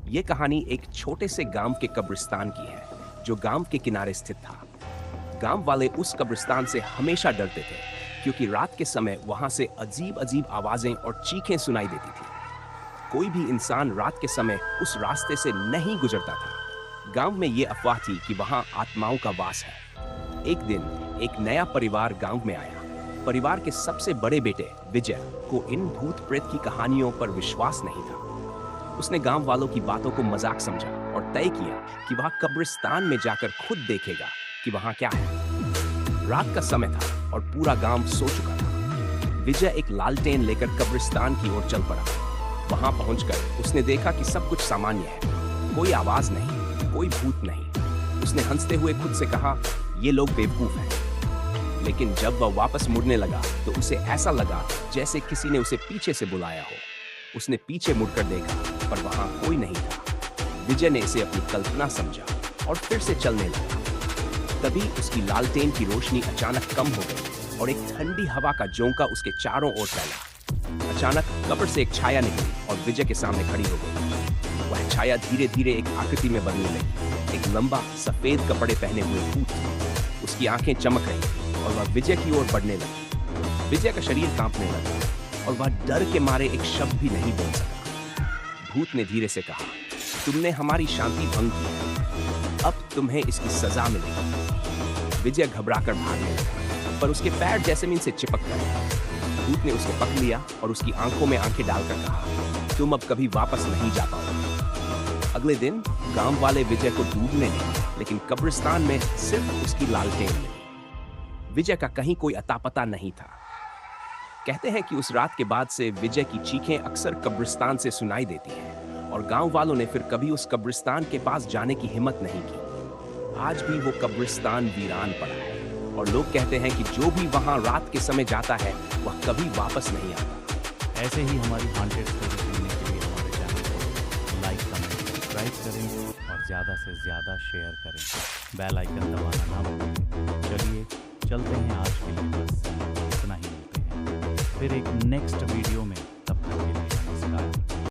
ये कहानी एक छोटे से गांव के कब्रिस्तान की है, जो गांव के किनारे स्थित था। गांव वाले उस कब्रिस्तान से हमेशा डरते थे, क्योंकि रात के समय वहां से अजीब अजीब आवाजें और चीखें सुनाई देती थी। कोई भी इंसान रात के समय उस रास्ते से नहीं गुजरता था। गांव में ये अफवाह थी कि वहां आत्माओं का वास है। एक दिन एक नया परिवार गांव में आया। परिवार के सबसे बड़े बेटे विजय को इन भूत प्रेत की कहानियों पर विश्वास नहीं था। उसने गांव वालों की बातों को मजाक समझा और तय किया कि वह कब्रिस्तान में जाकर खुद देखेगा कि वहां क्या है। रात का समय था और पूरा गांव सो चुका था। विजय एक लालटेन लेकर कब्रिस्तान की ओर चल पड़ा। वहां पहुंचकर उसने देखा कि सब कुछ सामान्य है। कोई आवाज नहीं, कोई भूत नहीं। उसने हंसते हुए खुद से कहा, ये लोग बेवकूफ हैं। लेकिन जब वह वापस मुड़ने लगा तो उसे ऐसा लगा जैसे किसी ने उसे पीछे से बुलाया हो। उसने पीछे मुड़कर देखा, पर वहां कोई नहीं था। विजय ने इसे अपनी कल्पना समझा और फिर से चलने लगा। तभी उसकी लालटेन की रोशनी अचानक कम हो गई और एक ठंडी हवा का झोंका उसके चारों ओर फैला। अचानक कब्र से एक छाया निकली और विजय के सामने खड़ी हो गई। वह छाया धीरे धीरे एक आकृति में बदलने लगी। एक लंबा सफेद कपड़े पहने हुए भूत। उसकी आंखें चमक रही और वह विजय की ओर बढ़ने लगी। विजय का शरीर कांपने लगा और वह डर के मारे एक शब्द भी नहीं बोल सका। भूत ने धीरे से कहा, तुमने हमारी शांति भंग की है, अब तुम्हें इसकी सजा मिलेगी। विजय घबराकर भागने लगा, पर उसके पैर जैसमीन से चिपक गए। भूत ने उसे पकड़ लिया और उसकी आंखों में आंखें डालकर कहा, तुम अब कभी वापस नहीं जा पाओगे। अगले दिन गांव वाले विजय को ढूंढने लगे, लेकिन कब्रिस्तान में सिर्फ उसकी लालटेन मिली। विजय का कहीं कोई अता पता नहीं था। कहते हैं कि उस रात के बाद से विजय की चीखें अक्सर कब्रिस्तान से सुनाई देती हैं और गांव वालों ने फिर कभी उस कब्रिस्तान के पास जाने की हिम्मत नहीं की। आज भी वो कब्रिस्तान वीरान पड़ा है और लोग कहते हैं कि जो भी वहां रात के समय जाता है वह कभी वापस नहीं आता। ऐसे ही हमारी हॉन्टेड स्टोरी सुनने के लिए हमारे चैनल को लाइक, कमेंट, सब्सक्राइब करें और ज़्यादा से ज़्यादा शेयर करें। बेल आइकन दबाना ना भूलें। चलिए चलते हैं, आज के लिए बस इतना ही। मिलते हैं फिर एक नेक्स्ट वीडियो में।